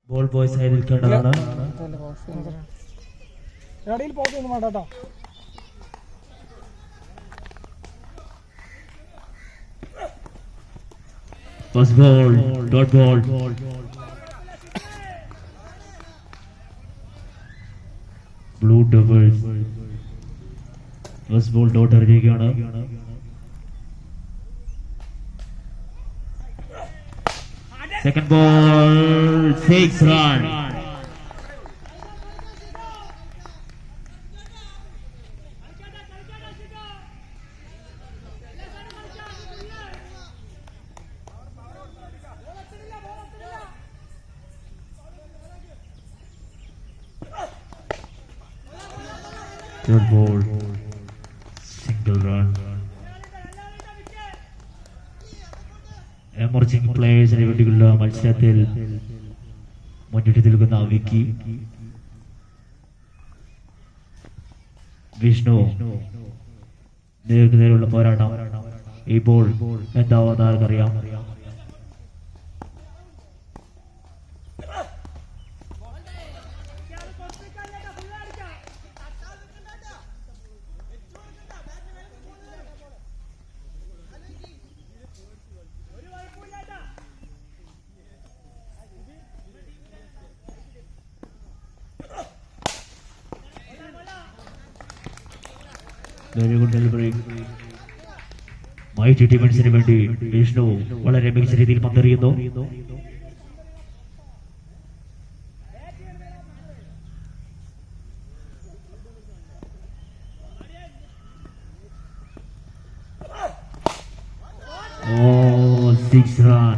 Ball boys ആയി നിൽക്കേണ്ടതാണ്. First ball dot ball. Blue Devils first ball dot എറിയുകയാണ്. Second ball 6 run. Third ball, single run. Emerging പ്ലേയേഴ്സിന് വേണ്ടിയുള്ള മത്സരത്തിൽ മുന്നിട്ട് നിൽക്കുന്ന വിക്കി, വിഷ്ണു നേർക്കുനേരുള്ള പോരാട്ടം. ഈ ബോൾ എന്താവുമെന്ന് ആർക്കറിയാം. Very good delivery. മൈറ്റി ടീമിന് വേണ്ടി വിഷ്ണു വളരെ മികച്ച രീതിയിൽ പന്തെറിയുന്നു. ഓ 6 റൺ.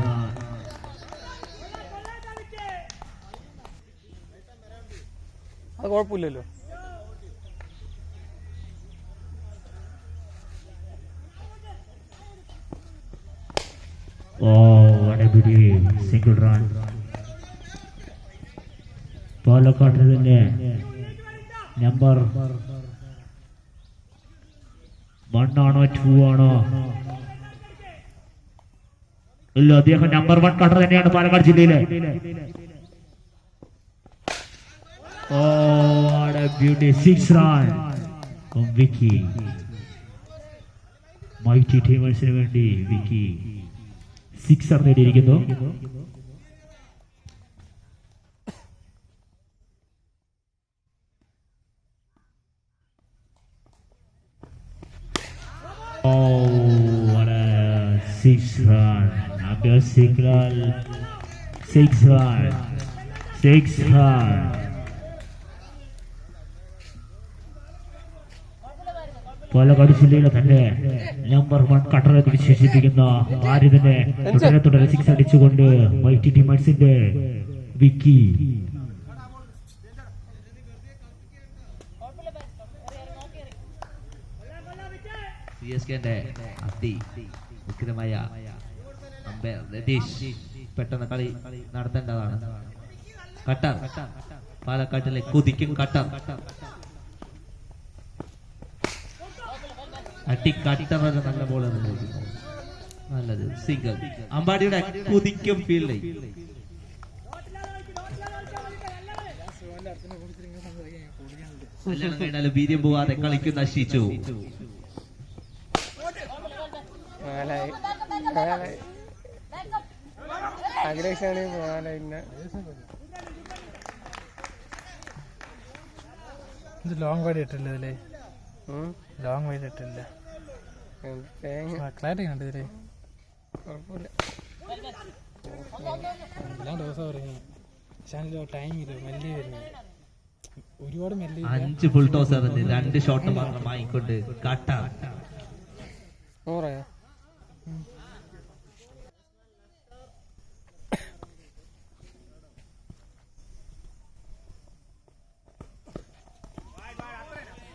അത് കുഴപ്പമില്ലല്ലോ. Single run. പാലക്കാട്ടിൽ തന്നെ നമ്പർ 1 ആണോ 2 ആണോ? ഇല്ല, അദ്ദേഹം നമ്പർ 1 കട്ടർ തന്നെയാണ് പാലക്കാട് ജില്ലയിലെ. Oh beauty. 6 run Vicky. Mighty ടീമേഴ്സിന് വേണ്ടി വിക്കി 6 റൺ നേടിയിരിക്കുന്നു. Oh, 6 run. Under signal 6 run. 6 run. Palakkad ജില്ലയിലെ തന്നെ നമ്പർ 1 കട്ടറെ വിശേഷിപ്പിക്കുന്ന ആര്യതനെ തുടരെ 6 അടിച്ചുകൊണ്ട് മൈറ്റി ടീമേഴ്സിന്റെ വിക്കി. CSKന്റെ ഉഗ്രമായ അമ്പയർ രതീഷ് പെട്ടെന്ന് കളി നടത്തേണ്ടതാണ്. കട്ടർ, പാലക്കാട്ടിലെ കുതിക്കും കട്ടർ. അടി കട്ടർ നല്ല ബോൾ നല്ലത്. സിംഗിൾ. അമ്പാടിയുടെ കുതിക്കും ഫീൽഡ്. കല്യാണം കഴിഞ്ഞാലും വീര്യം പോവാതെ കളിക്കുന്ന ഷിച്ചു. ലോങ് വൈഡ് ഇട്ടില്ല ഇതില്. ലോങ് വൈഡ് ഇട്ടില്ല. ക്ലാരിറ്റി കണ്ടു ഇതില്. കുഴപ്പമില്ല. എല്ലാ ദിവസവും പറയുന്നത് പക്ഷേ ടൈമില്ല. മെല്ലെ വരുന്നത് ഒരുപാട് മെല്ലെ. 5 ഫുൾ ടോസ് എറിഞ്ഞ് 2 ഷോട്ട് മാത്രം വാങ്ങിക്കൊണ്ട് കട്ട. പറയാ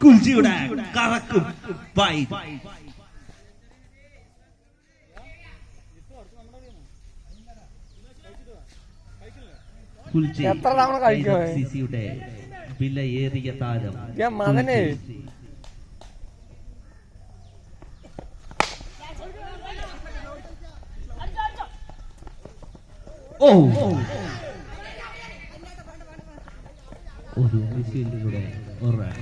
കുൽജിയുടെ കറക്കും ബൈ. കുൽജി എത്ര തവണ കഴിക്കോ? സിസിയുടെ വിലയേറിയ താരം മകനെ. ഓ ഒരു മിസ്ഫീൽഡിലൂടെ ഒരു റൺ.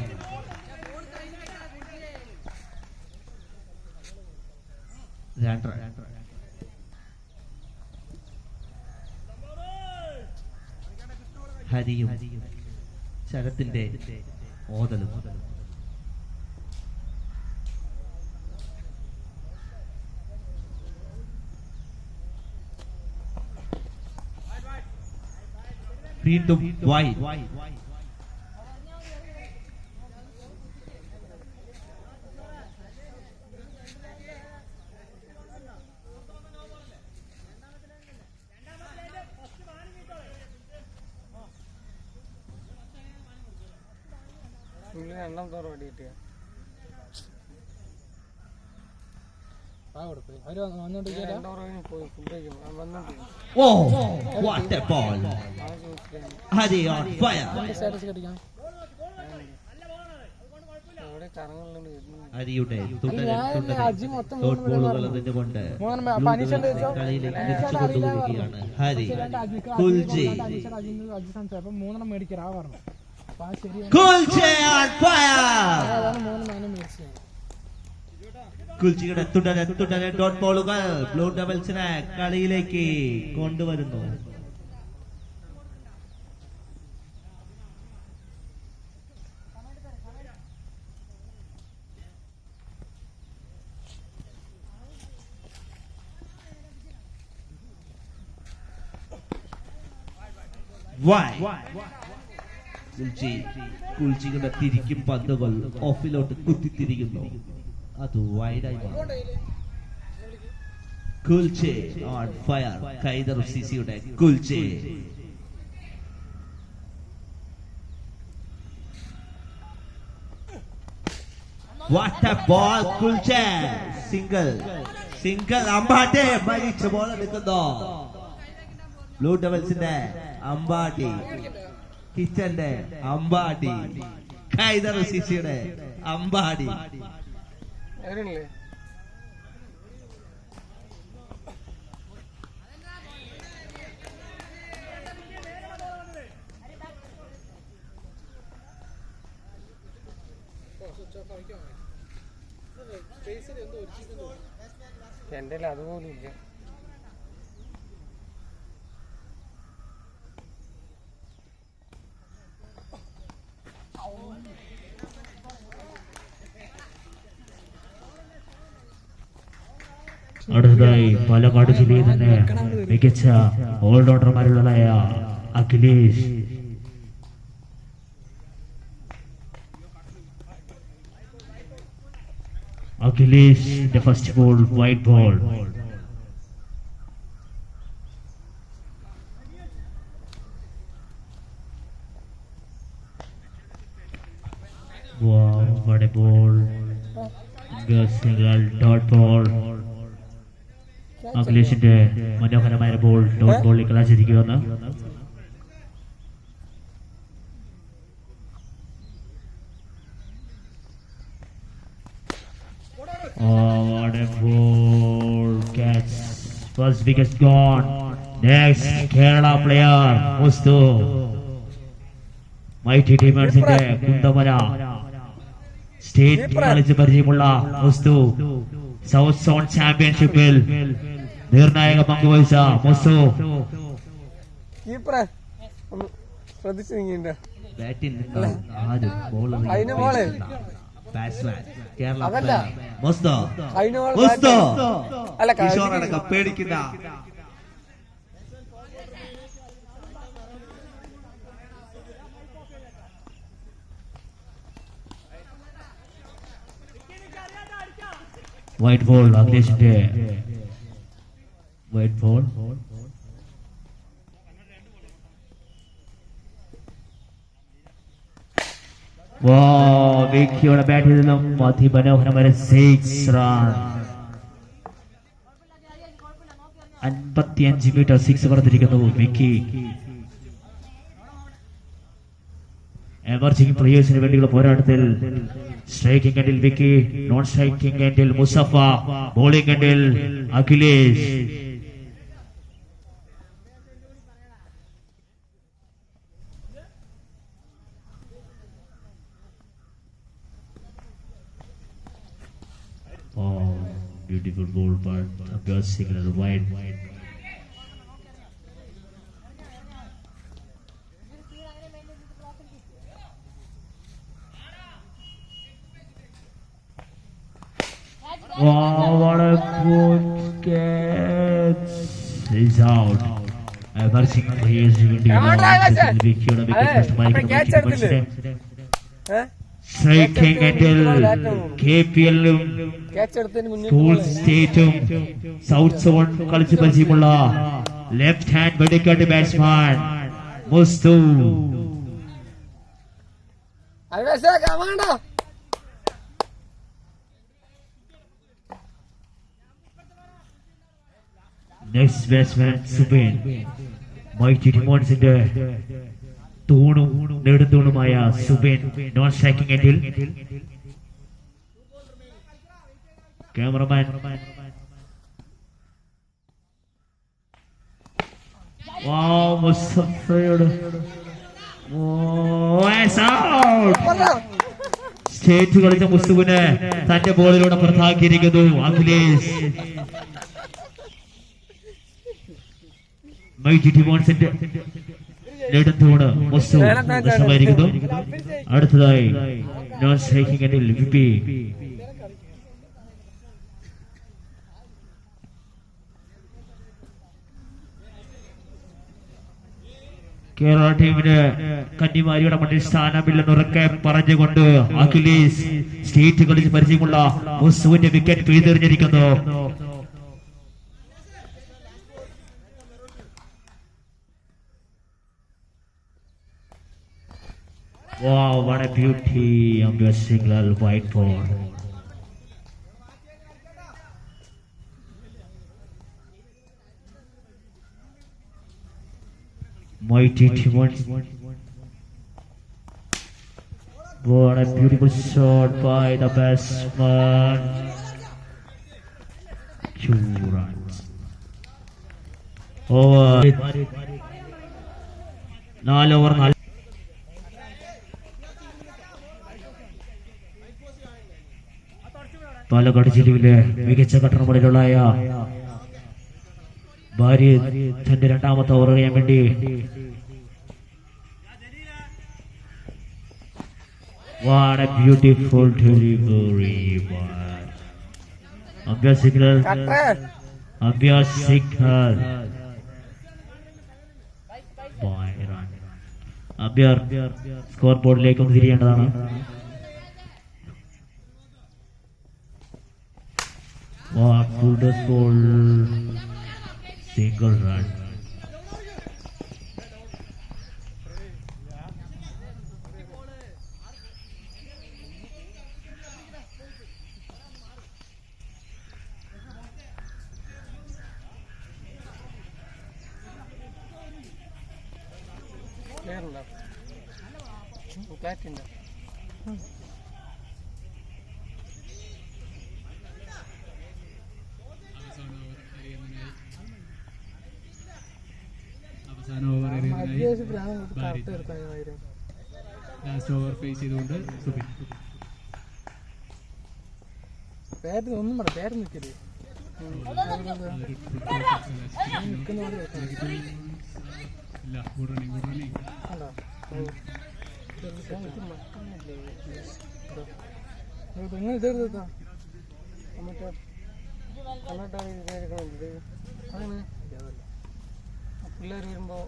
രണ്ട് റൺ. ഹരിയും ശരത്തിന്റെ ഓതലും. വീണ്ടും വൈഡ്. രണ്ടാമത്തെ ഓവർ കിട്ടിയ Oh, what a ball! Hari on fire. ഹരിയുടെ ബോളുകൾ അതിനുകൊണ്ട് കളിയിലേക്ക് തിരിച്ചു കൊണ്ടുവരികയാണ് ഹരി. കുൽജി മൂന്നെണ്ണം മേടിക്കാ പറഞ്ഞു. കുൽജി on fire. കുൽജിയുടെ തുടരെ ഡോട്ട് ബോളുകൾ ബ്ലൂ ഡബിൾസിനെ കളിയിലേക്ക് കൊണ്ടുവരുന്നു. കുൽജിയുടെ തിരിക്കും പന്തുകൾ ഓഫിലോട്ട് കുത്തിത്തിരിക്കുന്നു. അത് വൈഡായി മാറി. കുൽജെ ഓൺ ഫയർ. കൈദർ സിസിയുടെ കുൽജെ. What a ball. കുൽജെ സിംഗിൾ അമ്പാട്ടെ മരിച്ച ബോൾ എടുക്കുന്നു. ബ്ലൂ ഡബിൾസിന്റെ അമ്പാടി, കിച്ചന്റെ അമ്പാടി, കൈദർ സിസിയുടെ അമ്പാടി. എന്റെ അതുപോലും ഇല്ല. അടുത്തതായി പാലക്കാട് ജില്ലയിൽ തന്നെ മികച്ച ഓൾറൗണ്ടർമാരുള്ളതായ അഖിലേഷ്. അഖിലേഷിന്റെ first ball wide ball. What a ball. Single dot ball. അഖിലേഷിന്റെ മനോഹരമായ ബോൾ ഡോട്ട് ബോളിൽ കലാശിരിക്കുകയാണ്. What a ball. Catch. First wicket gone. Next Kerala player Mustu. Mighty Demonsiന്റെ കുന്തമന സ്റ്റേറ്റ് കളിച്ച് പരിചയമുള്ള മുസ്തു സൗത്ത് സോൺ ചാമ്പ്യൻഷിപ്പിൽ നിർണായക പങ്കുവഹിച്ച മുസ്തു. പേടിക്കുന്ന വൈറ്റ് ബോൾ. അഖിലേഷിന്റെ വൈറ്റ് ബോൾ. വിക്കിയുടെ ബാറ്റിൽ നിന്നും അതിമനോഹരമായ 6 റൺ. 55 മീറ്റർ 6 പറഞ്ഞിരിക്കുന്നു വിക്കി. എമർജിംഗ് പ്ലേയേഴ്സിന് വേണ്ടിയുള്ള പോരാട്ടത്തിൽ സ്ട്രൈക്കിംഗ് എൻഡിൽ വിക്കി, നോൺ സ്ട്രൈക്കിംഗ് എൻഡിൽ മുസഫ, ബോളിംഗ് എൻഡിൽ Akhilesh. beautiful ball, but umpire signal wide. Wow, what a good catch! He's out. Emerging players will be striking until KPL school സ്റ്റേറ്റും സൗത്ത് സോൺ കളിച്ച് പരിചയമുള്ള ലെഫ്റ്റ് ഹാൻഡ് വെടിക്കെട്ട് batsman Musthu. Next batsman Subain. Mighty ഡിമോൺസിന്റെ തൂണും നെടുന്തൂണുമായ Subain non striking എൻഡിൽ. Cameraman മുസ്തഫയുടെ state കളിച്ച മുസ്തുവിനെ തന്റെ ബോളിലൂടെ പുറത്താക്കിയിരിക്കുന്നു അഖിലേഷ്. മൈറ്റി ഡിമോൺസിന്റെ നെടുന്തൂണ് മുസ്തു നഷ്ടമായിരിക്കുന്നു. അടുത്തതായി നോൺ സ്ട്രൈക്കിംഗ് എൻഡിൽ വിപി. കേരള ടീമിന് കന്നിമാരിയുടെ മണ്ണിൽ സ്ഥാനമില്ലെന്നുറക്കെ പറഞ്ഞുകൊണ്ട് അഖിലേഷ് സ്റ്റേറ്റ് കളിച്ച് പരിചയമുള്ള മുസ്തുവിന്റെ വിക്കറ്റ് പിഴുതെറിഞ്ഞിരിക്കുന്നു. Wow, what a beauty! Umpire signal white ball. Mighty Timon. What a beautiful shot by the batsman. 2 runs. Over. 4 over 4. Palakkad ജില്ലയിലെ മികച്ച കട്ടണമുടലുള്ള ഭാര്യ തന്റെ രണ്ടാമത്തെ ഓവർ എറിയാൻ വേണ്ടി What a beautiful delivery by Umpire signal. Umpire signal. Umpire score ബോർഡിലേക്ക് ഒന്ന് തിരിയേണ്ടതാണ്. What beautiful single run. Last over face ചെയ്തുകൊണ്ട് സുബിൻ. ഒന്നും വേണ്ട, പേര് നിൽക്കരുത്. നിങ്ങൾ ഇതെടുത്താ മറ്റേ അങ്ങനെ പിള്ളേർ വരുമ്പോ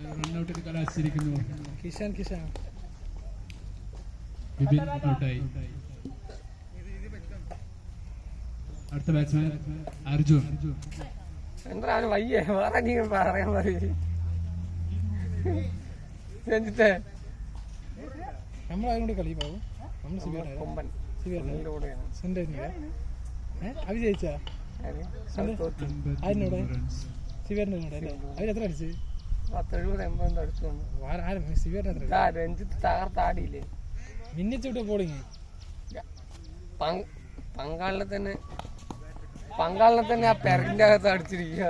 റണ്ണൌട്ടിൽ കലാശിച്ചിരിക്കുന്നു കിഷാൻ. വിപിൻ ഔട്ടായി. അടുത്ത ബാറ്റ്സ്മാൻ അർജുൻ. എന്താണ് വയ്യേ വേറെ നീ പറയാൻ പറയും. രഞ്ജിത്തെ നമ്മളാരും കൂടി കളി പോകും. നമ്മൾ അഭിജയിച്ചാ അതിനോടെ സിവിയറിനോടെ അതിനെത്ര അടിച്ച് 70-80 അടിച്ചു. സിവിയറിന് രഞ്ജിത്ത് തകർത്താടിയില്ലേ മിന്നിച്ചിട്ട് പോളിങ്. പങ്കാളിനെ തന്നെ ആ പെരന്റെ അകത്ത് അടിച്ചിരിക്കുക.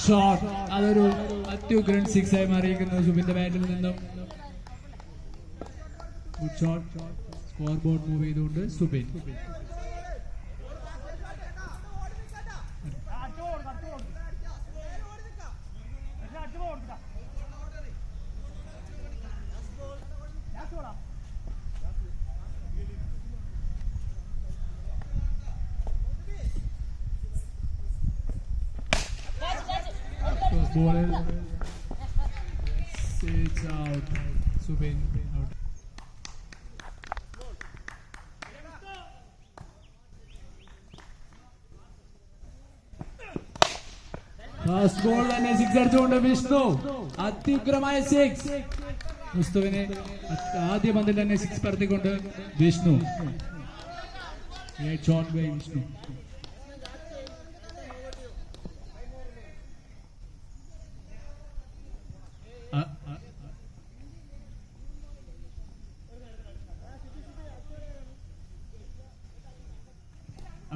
ഷോട്ട്. അതൊരു അത്യുഗ്രൻ സിക്സ് ആയി മാറിയിരിക്കുന്നു സുബിന്റെ ബാറ്റിൽ നിന്നും. Good shot. Score board move ചെയ്തുകൊണ്ട് Subin. Ball it's out. Subin out. Fast ball തന്നെ സിക്സ് അടിച്ചുകൊണ്ട് വിഷ്ണു. അത്യുഗ്രമായ സിക്സ്. മുസ്തുവിനെ ആദ്യ പന്തിൽ തന്നെ സിക്സ് പറത്തിക്കൊണ്ട് വിഷ്ണു. Shot by Vishnu.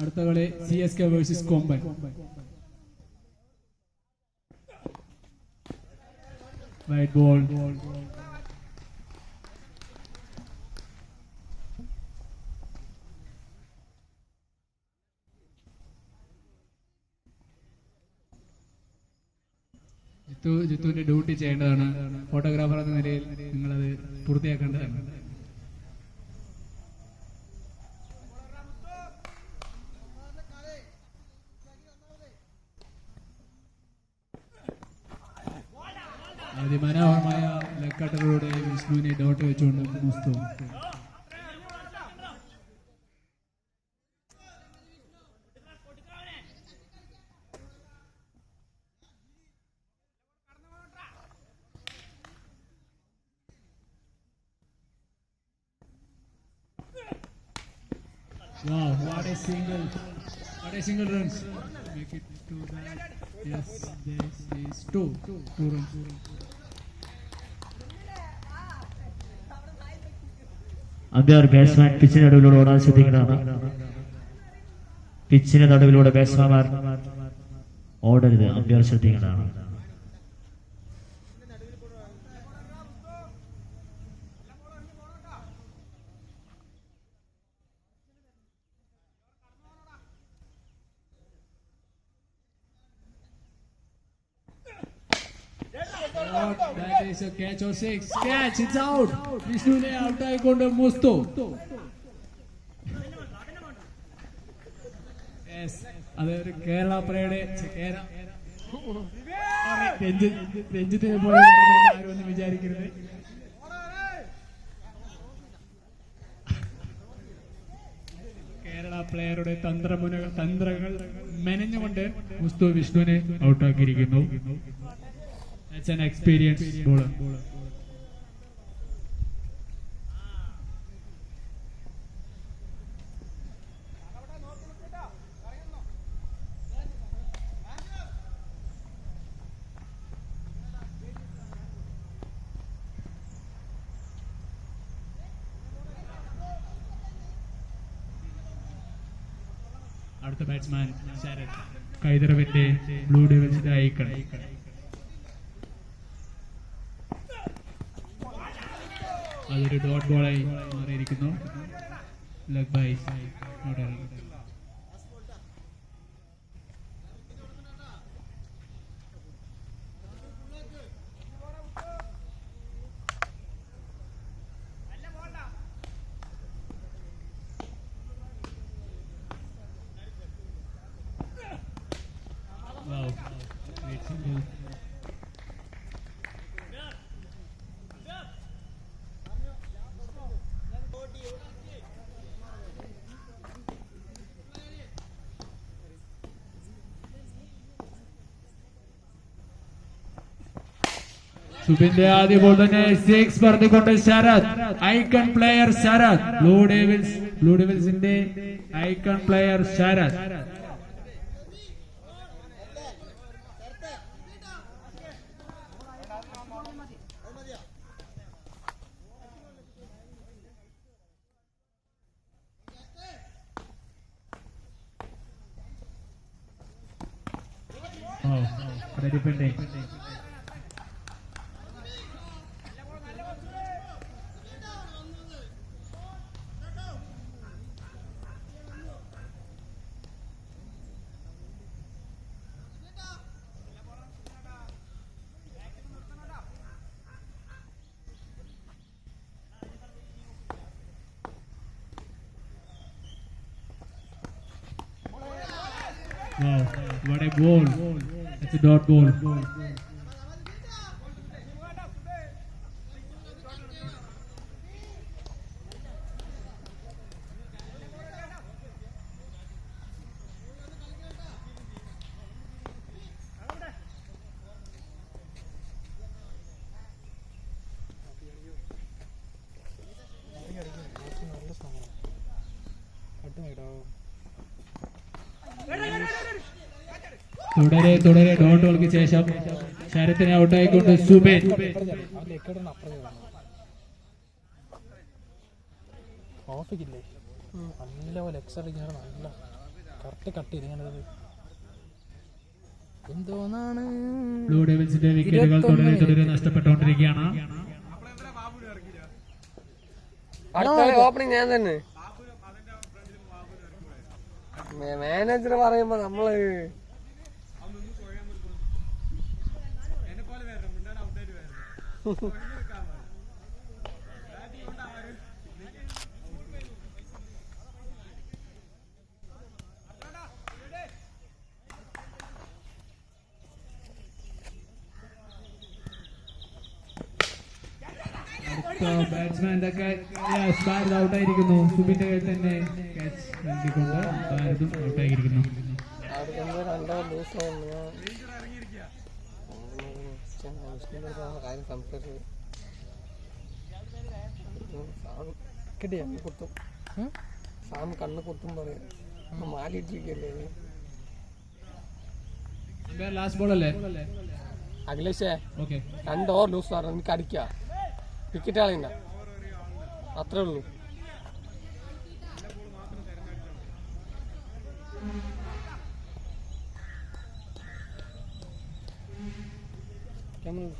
അടുത്ത കളി CSK versus Komban. Wide ball. ജിത്തുവിന്റെ ഡ്യൂട്ടി ചെയ്യേണ്ടതാണ്. ഫോട്ടോഗ്രാഫർ എന്ന നിലയിൽ നിങ്ങളത് പൂർത്തിയാക്കേണ്ടതാണ്. അതിമനോഹരമായ ലെഗ് കട്ടറിലൂടെ വിഷ്ണുവിനെ ഡോട്ട് വെച്ചുകൊണ്ട് Musthu. Wow, what a single runs. Make it to that. Yes, this is two runs. Umpire batsman പിച്ചിന് നടുവിലൂടെ ഓടാൻ ശ്രദ്ധിക്കുന്നതാണ്. പിച്ചിന് നടുവിലൂടെ ബാറ്റ്സ്മാൻമാർ ഓടരുത്. അമ്പയർ ശ്രദ്ധിക്കുന്നതാണ്. That is a catch or six. Catch, it's out. വിഷ്ണുവിനെ ഔട്ടായിക്കൊണ്ട് മുസ്തു. Yes, അതൊരു കേരള പരേഡ്. രഞ്ജിത്തിനെ പോലെ ആരും വിചാരിക്കരുത്. കേരള പ്ലെയറുടെ തന്ത്രങ്ങൾ മെനഞ്ഞുകൊണ്ട് മുസ്തു വിഷ്ണുവിനെ ഔട്ടാക്കിയിരിക്കുന്നു. That's an experienced bowler. അടുത്ത ബാറ്റ്സ്മാൻ ശരത്. കൈതറവിന്റെ ബ്ലൂ ഡെവിൾസിന്റെ ഐക്കൺ. അതൊരു ഡോട്ട് ബോളായി മാറിയിരിക്കുന്നു. ലെഗ് ബൈ സുബിന്റെ ആദ്യ ബോൾ തന്നെ സിക്സ് പറഞ്ഞുകൊണ്ട് Sarath. Icon player Sarath. Blue ഡെവിൾസിന്റെ icon player Sarath. defending. Wow, what a goal. It's a dot goal. നല്ല സാധനം കട്ടുമേടോ. തുടരെ ഡോട്ട് ഗോൾക്ക് ശേഷം ശരത്തിനെ ഔട്ടായിക്കൊണ്ട് സുബേൻ. ഓഫിക്കില്ലേ നല്ല പോലെ എക്സറിങ്ങനെ നല്ല കറക്റ്റ് കട്ട് ചെയ്ത് ഇങ്ങനെ എന്തോന്നാണ്. ബ്ലൂ ഡെവിൾസിന്റെ വിക്കറ്റുകൾ തുടരെ നഷ്ടപ്പെട്ടുകൊണ്ടിരിക്കുകയാണ്. ഓപ്പണിങ് ഞാൻ തന്നെ. മാനേജർ പറയുമ്പോ നമ്മള് ബാറ്റ്സ്മാന്റെ ഔട്ടായിരിക്കുന്നു. സുബിന്റെ കയ്യിൽ തന്നെ ക്യാച്ച് നൽകിക്കൊണ്ട് ഭാരതും ഔട്ടായിരിക്കുന്നു. രണ്ടോ ദിവസം കാര്യം സംസാരിച്ചത് കിട്ടിയ കുത്തും. സാം കണ്ണ് കുത്തും പറയും. മാലിട്ടിരിക്കല്ലേ ലാസ്റ്റ് ബോൾ അല്ലേ അഖിലേഷേ? ഓക്കെ, 2 ഓവർ ലൂസ് പറഞ്ഞു. എനിക്ക് അടിക്കുക, വിക്കറ്റ് കളയണ്ട, അത്രേ ഉള്ളൂ.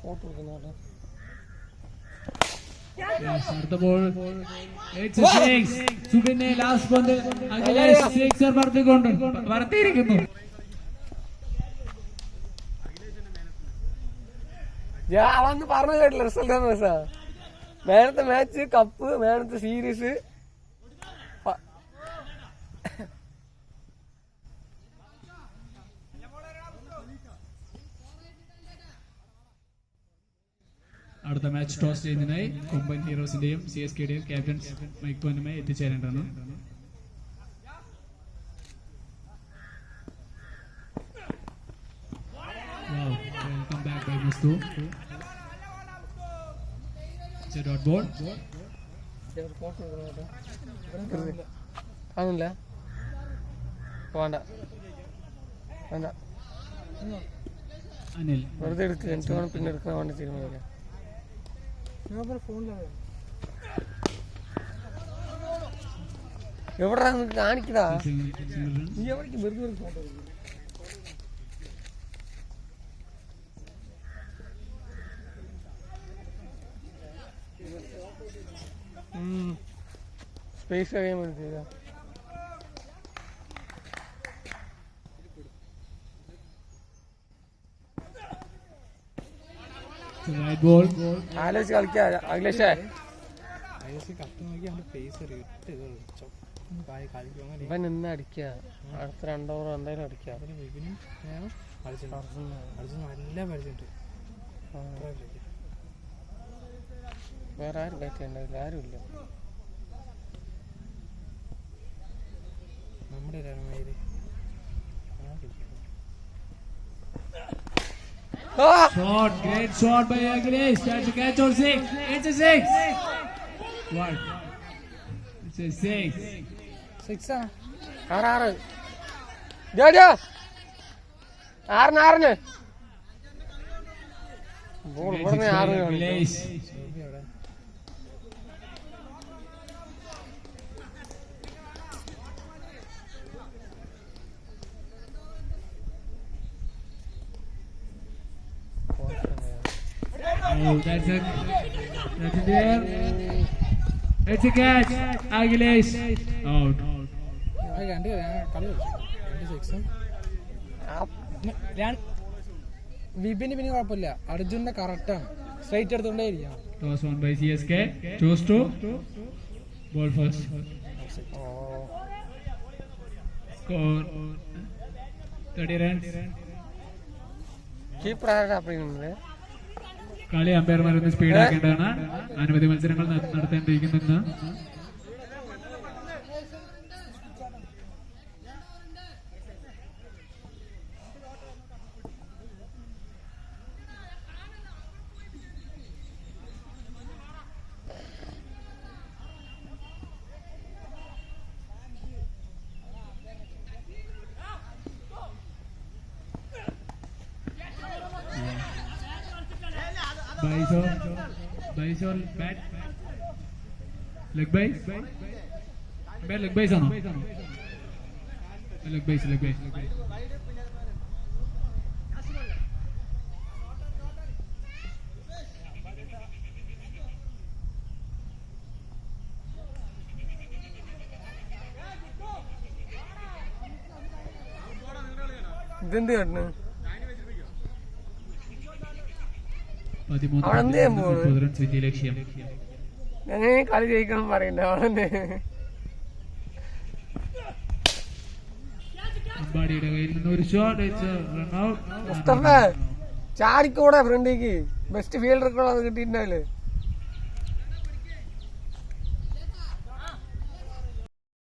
ഫോട്ടോ എടുക്കുന്ന അടുത്ത ബോൾ സുബിനെ ലാസ്റ്റ് പന്ത് അഖിലേഷ് സിക്സർ പറത്തിയിരിക്കുന്നു. ഞാൻ വന്ന് പറഞ്ഞു കേട്ടില്ല റിസൾട്ട് എന്ന് വെച്ചാ. മേനത്തെ മാച്ച് കപ്പ്, മേനത്തെ സീരീസ് അടുത്ത മാച്ച് ടോസ് ചെയ്യുന്നതിനായി കൊമ്പൻ ഹീറോസിന്റെയും CSKയുടെയും ക്യാപ്റ്റൻ മൈക്ക് പോനുമായി എത്തിച്ചേരേണ്ടതാണ്. Welcome back by Musthu. Dot ball ആണല്ല വേണ്ട വേണ്ട അനിൽ. വെറുതെ എടുക്കുക, എന്നിട്ട് വേണം പിന്നെ എടുക്കാൻ വേണ്ടി തീരുമാനിക്കാം. എവിടാ കാണിക്കടാ നീ എവിടേക്ക് വെറുതെ ഫോട്ടോ സ്പേസ് കഴിയാൻ വേണ്ടി ചെയ്താ. ആലോചിച്ച് കളിക്കാ അഖിലേഷേ. കട്ട് നോക്കി അവന്റെ ഫേസ് ഇവൻ നിന്ന് അടിക്കുക. അടുത്ത 2 ഓവർ എന്തായാലും അടിക്കുക. ഇവനും ഞാൻ കളിച്ചിട്ടുണ്ട് നല്ല കളിച്ചിട്ടുണ്ട്. വേറെ ആരും ബാറ്റ് ചെയ്യണ്ടാവില്ല, ആരുമില്ല. നമ്മുടെ രമേര് Shot, great shot by Akhilesh. That's a catch on 6. It's a 6. What? It's a 6. 6 ആണ്. 6 ജോജോ 6 ബോൾ ഇവിടെ 6 Akhilesh. Oh, that's in the air. It's a catch. Aguiles. Out. അത് രണ്ട് കളി കളിച്ചു 2 6 വിപിന് പിന്നെ കുഴപ്പമില്ല. അർജുന്റെ കറക്റ്റാണ്, സ്ട്രൈറ്റ് എടുത്തോണ്ടേ ഇരിക്കാം. Toss on by CSK. Chose to ball first. Score 30 runs. Keeper ആരാ പറയുന്നത്? കളി അമ്പയർമാരൊന്ന് സ്പീഡാക്കേണ്ടതാണ്. അനവധി മത്സരങ്ങൾ നടത്തേണ്ടിയിരിക്കുന്നെന്ന്. Bison bat leg base bat leg base ആണോ? leg base ഇതെന്ത് കണ്ടു? 13 runs വിജയ ലക്ഷ്യം. ഞാൻ കളി ജയിക്കണം പറയണ്ട അവളെന്നെ. അമ്പാടിയുടെ കയ്യിൽ നിന്ന് ഒരു ഷോട്ട് റൺ ഔട്ട്. മുസ്തഫ ചാടിക്കൂടെ ഫ്രണ്ടിക്ക്, ബെസ്റ്റ് ഫീൽഡർ കിട്ടിയിട്ടുണ്ടാവില്ലേ?